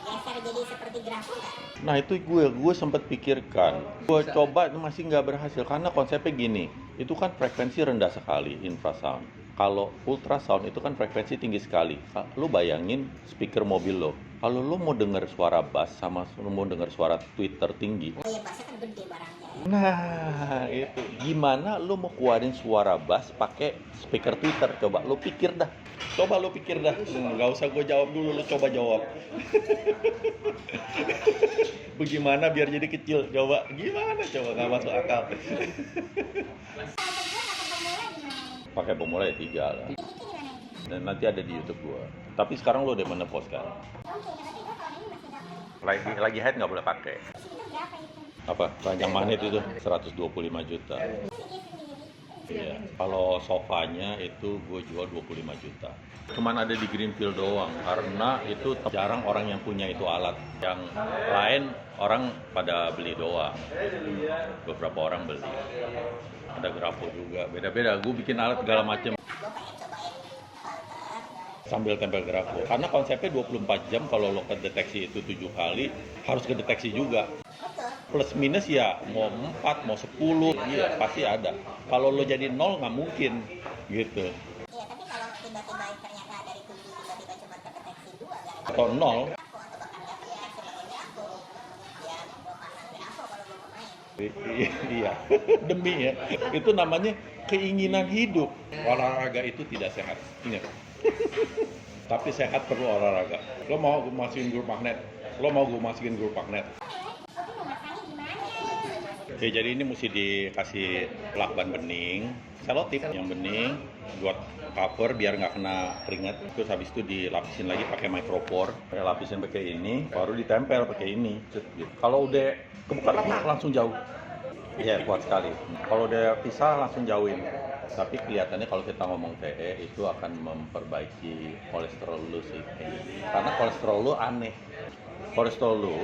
geser jadi seperti grafo nggak? nah itu gue sempat pikirkan gue coba masih nggak berhasil karena konsepnya gini itu kan frekuensi rendah sekali infrasound kalau ultrasound itu kan frekuensi tinggi sekali lu bayangin speaker mobil lo kalau lu mau dengar suara bass sama lu mau dengar suara tweet tertinggi Oh iya bassnya kan gede barangnya nah itu gimana lu mau keluarin suara bass pakai speaker Twitter coba lu pikir dah nggak usah gue jawab dulu lu coba jawab bagaimana biar jadi kecil coba gimana coba nggak masuk akal pakai pemula ya 3 lah dan nanti ada di YouTube gua tapi sekarang lu udah menepos kan lagi head nggak boleh pakai apa ranjang magnet itu 125 juta ya kalau sofanya itu gue jual 25 juta cuman ada di Greenfield doang karena itu jarang orang yang punya itu alat yang lain orang pada beli doang beberapa orang beli ada grafo juga beda-beda gue bikin alat segala macem gue sambil tempel grafo. Karena konsepnya 24 jam, kalau lo kedeteksi itu 7 kali, harus kedeteksi juga. Betul. Plus minus ya, mau 4, mau 10, iya pasti ada. Kalau lo jadi 0 nggak mungkin, gitu. Iya, tapi kalau tiba-tiba ternyata dari 7 tiba-tiba cuma terdeteksi 2 gara-gara Atau 0, grafo atau bahkan nggak terdeteksi pakai grafo, ya gue pasang grafo kalau gue mau main. iya, demi ya. Itu namanya keinginan hidup. Olahraga itu tidak sehat, ingat. Tapi sehat perlu olahraga. Lo mau gue masukin grup magnet? Lo mau gue masukin grup magnet? Tapi mau masangnya gimana? Oke, jadi ini mesti dikasih lakban bening, selotip yang bening, buat cover biar nggak kena keringat. Terus habis itu dilapisin lagi pakai micropore, lapisin pakai ini, baru ditempel pakai ini. Gitu. Kalau udah kebuka langsung jauh. Iya, kuat sekali. Kalau udah pisah langsung jauhin. Tapi kelihatannya kalau kita ngomong TE itu akan memperbaiki kolesterol lu sih. Karena kolesterol lu aneh. Kolesterol lu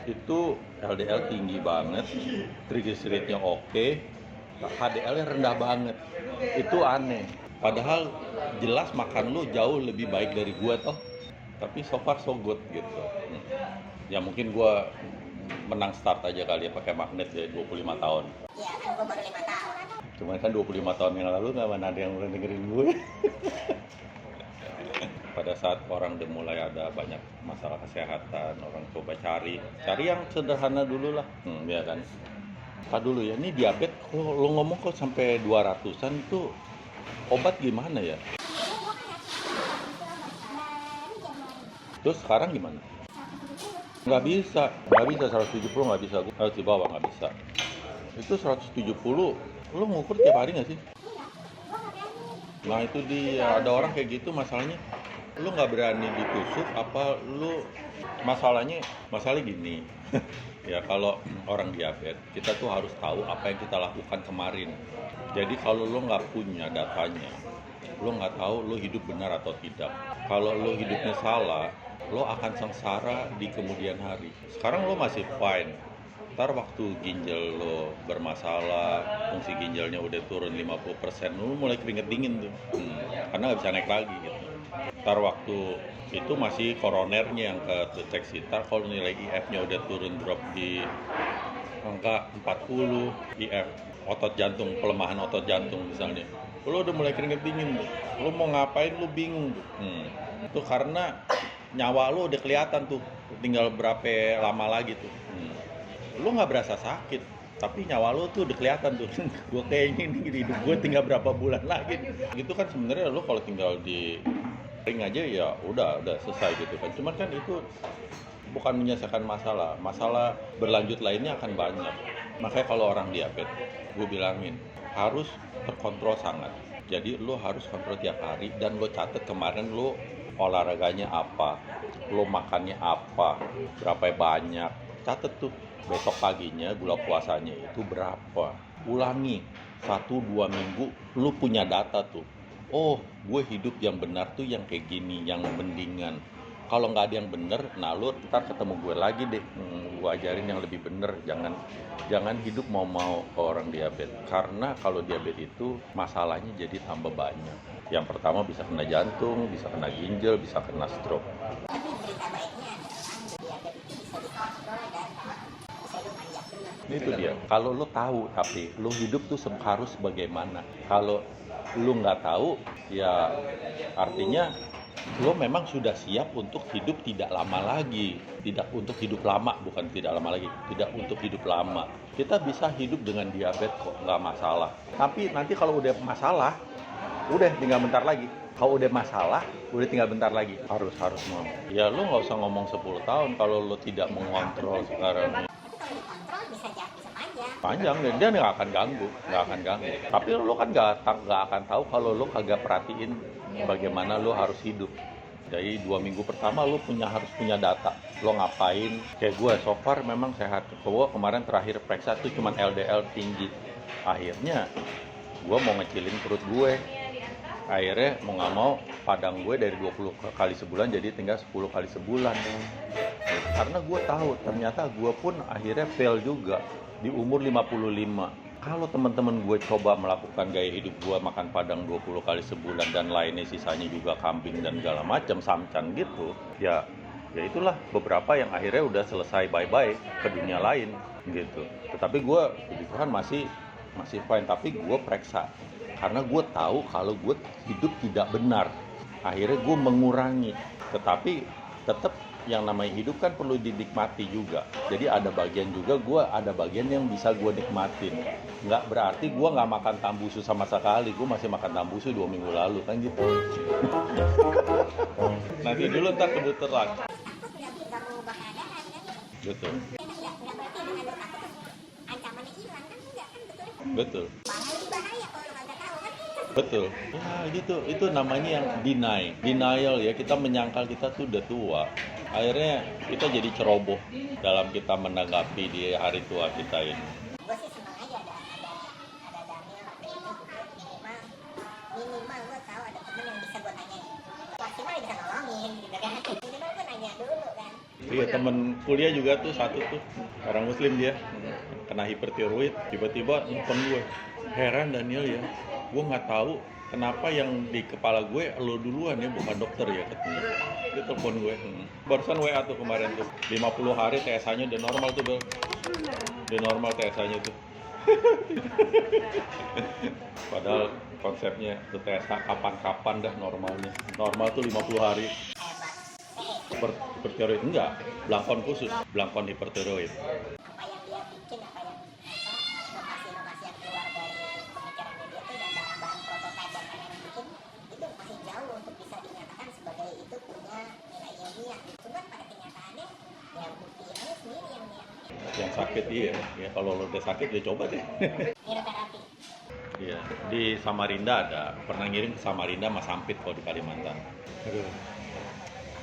itu LDL tinggi banget, triglyceridnya oke, HDL-nya rendah banget. Itu aneh. Padahal jelas makan lu jauh lebih baik dari gua toh. Tapi so far so good gitu. Ya mungkin gua menang start aja kali ya pakai magnet ya 25 tahun. Iya, kan gue baru 5 tahun. Cuman kan 25 tahun yang lalu nggak mana ada yang mulai dengerin gue. Pada saat orang udah mulai ada banyak masalah kesehatan, orang coba cari yang sederhana dulu lah. Ya kan. Pak dulu ya, ini diabetes kalau lo ngomong kok sampai 200-an itu obat gimana ya? Terus sekarang gimana? Nggak bisa 170 nggak bisa, harus di bawah nggak bisa. Itu 170, lo ngukur tiap hari nggak sih? Nah itu dia, ada orang kayak gitu masalahnya. Lu nggak berani ditusuk apa lu masalahnya gini. Ya kalau orang diabetes kita tuh harus tahu apa yang kita lakukan kemarin. Jadi kalau lu nggak punya datanya, lu nggak tahu lu hidup benar atau tidak. Kalau lu hidupnya salah, lo akan sengsara di kemudian hari. Sekarang lo masih fine. Ntar waktu ginjal lo bermasalah, fungsi ginjalnya udah turun 50%, lo mulai keringet dingin tuh. Karena nggak bisa naik lagi gitu. Ntar waktu itu masih koronernya yang kedeteksi. Ntar kalau nilai IF-nya udah turun drop di angka 40 IF, otot jantung, pelemahan otot jantung misalnya. Lo udah mulai keringet dingin tuh. Lo mau ngapain lo bingung tuh. Itu karena nyawa lo udah kelihatan tuh, tinggal berapa lama lagi tuh. Lo nggak berasa sakit, tapi nyawa lo tuh udah kelihatan tuh. Gue kayaknya ini hidup gue tinggal berapa bulan lagi. Gitu kan sebenarnya lo kalau tinggal di ring aja ya udah selesai gitu kan. Cuman kan itu bukan menyelesaikan masalah berlanjut lainnya akan banyak. Makanya kalau orang diabetes, gue bilangin harus terkontrol sangat. Jadi lo harus kontrol tiap hari dan lo catat kemarin lo olahraganya apa, lo makannya apa, berapa banyak, catet tuh. Besok paginya gula puasanya itu berapa, ulangi 1-2 minggu, lo punya data tuh. Oh, gue hidup yang benar tuh yang kayak gini, yang mendingan. Kalau nggak ada yang bener, nah lo ntar ketemu gue lagi deh, gue ajarin yang lebih bener. Jangan hidup mau ke orang diabetes, karena kalau diabetes itu masalahnya jadi tambah banyak. Yang pertama bisa kena jantung, bisa kena ginjal, bisa kena stroke. Tapi berita baiknya adalah diabetes itu bisa dikontrol dan bisa dipanjang. Itu dia. Kalau lo tahu, tapi lo hidup tuh harus bagaimana. Kalau lo nggak tahu, ya artinya lo memang sudah siap untuk hidup tidak lama lagi. Tidak untuk hidup lama, bukan tidak lama lagi. Tidak untuk hidup lama. Kita bisa hidup dengan diabetes kok, nggak masalah. Tapi nanti kalau udah masalah, udah tinggal bentar lagi. Kalau udah masalah, udah tinggal bentar lagi. Harus mau. Ya lo nggak usah ngomong 10 tahun kalau lo tidak mengontrol sekarang. Tapi kalau dikontrol bisa panjang. Panjang, dan dia nggak akan ganggu. Tapi lo kan nggak akan tahu kalau lo kagak perhatiin bagaimana lo harus hidup. Jadi 2 minggu pertama lo harus punya data. Lo ngapain? Kayak gue, so far memang sehat. Gue kemarin terakhir periksa tuh cuma LDL tinggi. Akhirnya gue mau ngecilin perut gue. Akhirnya mau nggak mau padang gue dari 20 kali sebulan jadi tinggal 10 kali sebulan. Karena gue tahu ternyata gue pun akhirnya fail juga di umur 55. Kalau teman-teman gue coba melakukan gaya hidup gue makan padang 20 kali sebulan dan lainnya sisanya juga kambing dan segala macam samcan gitu, ya itulah beberapa yang akhirnya udah selesai bye-bye ke dunia lain gitu. Tetapi gue puji Tuhan masih fine, tapi gue periksa karena gue tahu kalau gue hidup tidak benar. Akhirnya gue mengurangi, tetapi tetap yang namanya hidup kan perlu dinikmati juga. Jadi ada bagian juga ada bagian yang bisa gue nikmatin. Nggak berarti gue nggak makan tambusu sama sekali. Gue masih makan tambusu 2 minggu lalu kan gitu. Nanti dulu ntar kebetulan. Takut nggak mengubah keadaan kan? Betul. Nggak berarti dengan lo takut terus ancamannya hilang kan? Enggak kan, betul? Betul. Malah lebih bahaya kalau lo nggak tahu kan? Betul. Ya gitu. Itu namanya yang denial ya. Kita menyangkal kita tuh udah tua. Akhirnya kita jadi ceroboh dalam kita menanggapi di hari tua kita ini. Gue sih seneng aja ada Daniel ada itu minimal gue tahu ada temen yang bisa gue tanyain, maksimal bisa nolongin gitu kan. Minimal gue nanya dulu kan. Iya, temen kuliah juga tuh satu tuh orang muslim, dia kena hipertiroid, tiba-tiba nelfon gue, heran Daniel ya, gue nggak tahu kenapa yang di kepala gue lo duluan ya, bukan dokter ya katanya. Dia telepon gue, barusan WA tuh kemarin tuh, 50 hari TSA-nya udah normal tuh Bel. Udah normal TSA-nya tuh. Padahal konsepnya tuh TSA kapan-kapan dah normalnya. Normal tuh 50 hari. Hipertiroid enggak, belangkon khusus, belangkon hipertiroid. Apa yang dia bikin, apa yang inovasi-inovasi yang keluar dari pemikirannya dia tuh dan barang-barang prototipe yang mereka bikin itu masih jauh untuk bisa dinyatakan sebagai itu punya nilai ilmiah. Cuman pada kenyataannya ya buktinya sendiri yang sakit iya ya, kalau lo udah sakit ya coba deh. hidroterapi. Iya, di Samarinda ada, pernah ngirim ke Samarinda sama Sampit kalau di Kalimantan. Aduh,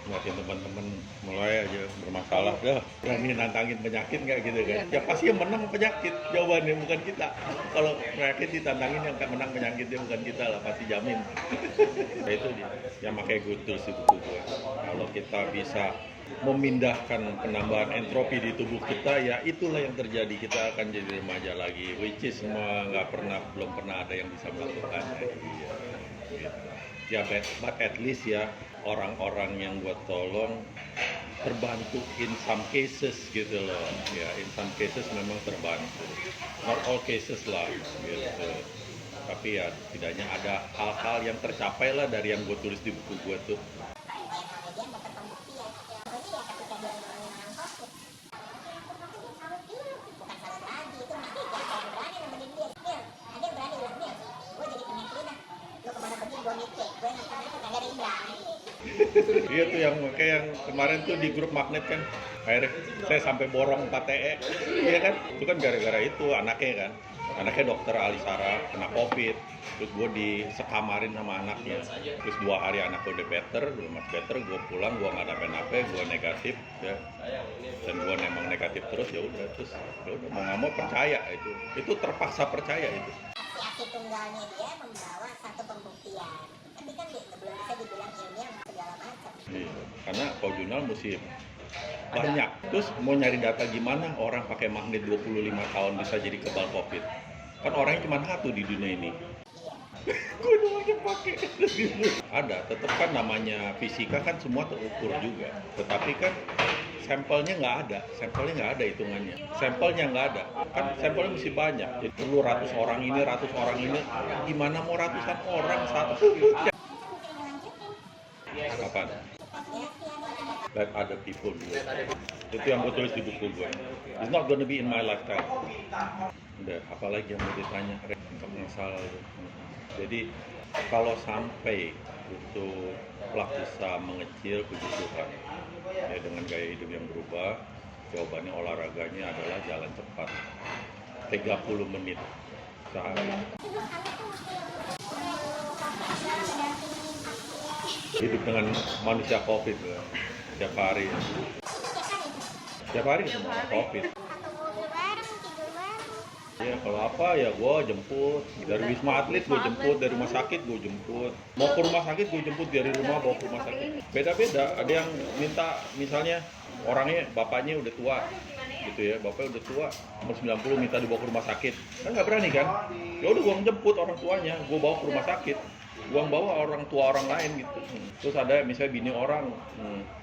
ngeliatin teman-teman mulai aja bermasalah, dah berani nantangin penyakit nggak gitu kan? Ya pasti yang menang penyakit, jawabannya bukan kita. Kalau penyakit ditantangin yang menang penyakitnya bukan kita lah, pasti jamin. Nah, itu dia, yang pakai gue tulis di buku gue. Kalau kita bisa memindahkan penambahan entropi di tubuh kita, ya itulah yang terjadi, kita akan jadi remaja lagi, which is semua belum pernah ada yang bisa melakukannya. Iya, gitu. Ya but at least ya orang-orang yang gue tolong terbantu in some cases gitu loh ya, in some cases memang terbantu, not all cases lah gitu, tapi ya setidaknya ada hal-hal yang tercapai lah dari yang gue tulis di buku gue tuh. Iya tuh yang kayak yang kemarin tuh di grup magnet kan, akhirnya saya sampai borong 4 TE, iya kan? Itu kan gara-gara itu anaknya dokter Alisara kena COVID, terus gue disekamarin sama anaknya, terus 2 hari anaknya udah much better, gue pulang, gue nggak apa-apa, gue negatif ya, dan gue memang negatif terus ya udah, terus ya udah mau nggak mau percaya itu terpaksa percaya itu. Aksi tunggalnya dia membawa satu pembuktian, tapi kan belum bisa dibilang ilmiah segala macam. Iya, karena kalau jurnal mesti banyak. Terus mau nyari data gimana orang pakai magnet 25 tahun bisa jadi kebal COVID? Kan orangnya cuma satu di dunia ini. Gue doang yang pakai. Ada, tetap kan namanya fisika kan semua terukur juga. Tetapi kan sampelnya nggak ada hitungannya. Sampelnya nggak ada, kan sampelnya mesti banyak. Jadi perlu ratus orang ini, gimana mau ratusan orang satu? Kapan? Let other people do it. Itu yang gue tulis di buku gue. It's not gonna be in my lifetime. Udah, apalagi yang mau ditanya untuk masalah itu. Jadi kalau sampai itu plak bisa mengecil, puji Tuhan. Ya, dengan gaya hidup yang berubah, jawabannya olahraganya adalah jalan cepat 30 menit sehari. Hidup dengan manusia COVID tiap hari ketemu orang COVID. Ya kalau apa ya gue jemput dari Wisma Atlet, gue jemput dari rumah sakit, gue jemput mau ke rumah sakit, gue jemput dari rumah bawa ke rumah sakit. Beda-beda, ada yang minta misalnya orangnya bapaknya udah tua, gitu ya, bapaknya udah tua, umur 90 minta dibawa ke rumah sakit, kan nggak berani kan? Ya udah gue jemput orang tuanya, gue bawa ke rumah sakit, gue bawa orang tua orang lain gitu. Terus ada misalnya bini orang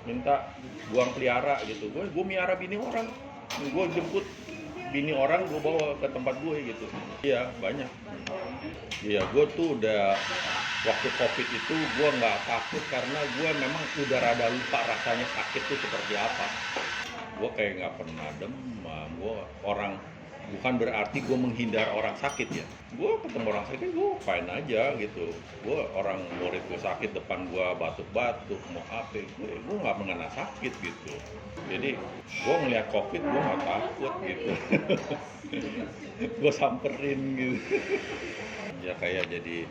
minta gue pelihara gitu, gue miara bini orang, gue jemput bini orang, gue bawa ke tempat gue gitu. Iya banyak. Iya gue tuh udah waktu COVID itu gue nggak takut karena gue memang udah rada lupa rasanya sakit tuh seperti apa. Gue kayak nggak pernah demam, gue orang, bukan berarti gue menghindar orang sakit ya, gue ketemu orang sakit gue fine aja gitu. Gue orang murid gue sakit depan gue batuk-batuk mau apa, gue nggak mengenal sakit gitu. Jadi gue ngeliat COVID gue nggak takut gitu. Gue samperin gitu. Ya kayak jadi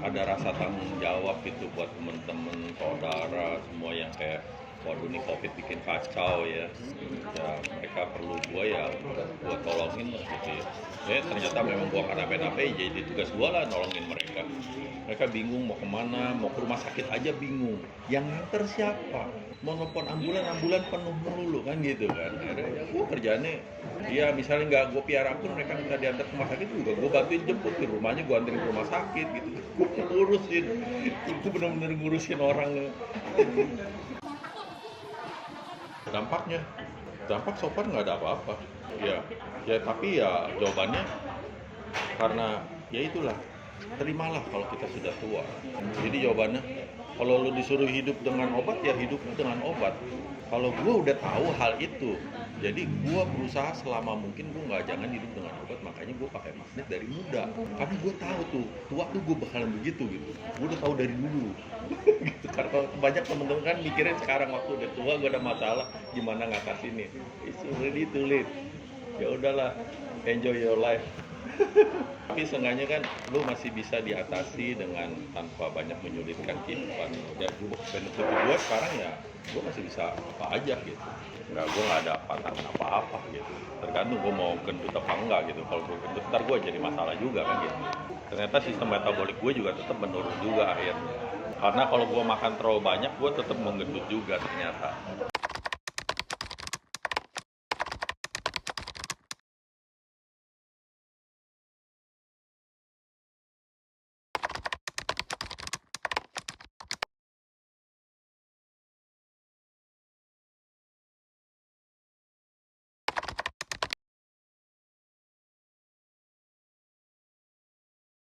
ada rasa tanggung jawab gitu buat temen-temen, saudara, semua yang kayak waduh nih COVID bikin kacau ya. Ya mereka perlu gue ya buat tolongin lah gitu ya. Ternyata memang gue nggak apa-apa, jadi tugas gue lah nolongin mereka. Mereka bingung mau kemana, mau ke rumah sakit aja bingung. Yang nganter siapa? Mau nelfon ambulan penuh melulu kan gitu kan. Akhirnya ya gue kerjaannya, ya misalnya nggak gue piara pun mereka minta diantar ke rumah sakit juga gue bantuin jemput di rumahnya, gue anterin ke rumah sakit gitu. Gue ngurusin, itu bener-bener ngurusin orang. Dampak so far nggak ada apa-apa ya tapi ya jawabannya karena ya itulah, terimalah kalau kita sudah tua. Jadi jawabannya kalau lu disuruh hidup dengan obat ya hidupnya dengan obat. Kalau gue udah tahu hal itu, jadi gue berusaha selama mungkin gue jangan hidup dengan obat. Makanya gue pakai magnet dari muda, karena gue tahu tuh tua tuh gue bakalan begitu gitu. Gue udah tahu dari dulu. Gitu. Karena banyak temen-temen kan mikirin sekarang waktu udah tua gue ada masalah gimana ngatasinnya. It's already too late. Ya udahlah, enjoy your life. Tapi seenggaknya kan lu masih bisa diatasi dengan tanpa banyak menyulitkan kehidupan. Dan benefit gue sekarang ya gue masih bisa apa aja gitu. Gue nggak ada pantangan apa-apa gitu. Tergantung gue mau gendut apa enggak gitu. Kalau gue gendut ntar gue jadi masalah juga kan gitu. Ternyata sistem metabolik gue juga tetap menurun juga akhirnya. Karena kalau gue makan terlalu banyak gue tetap menggendut juga ternyata.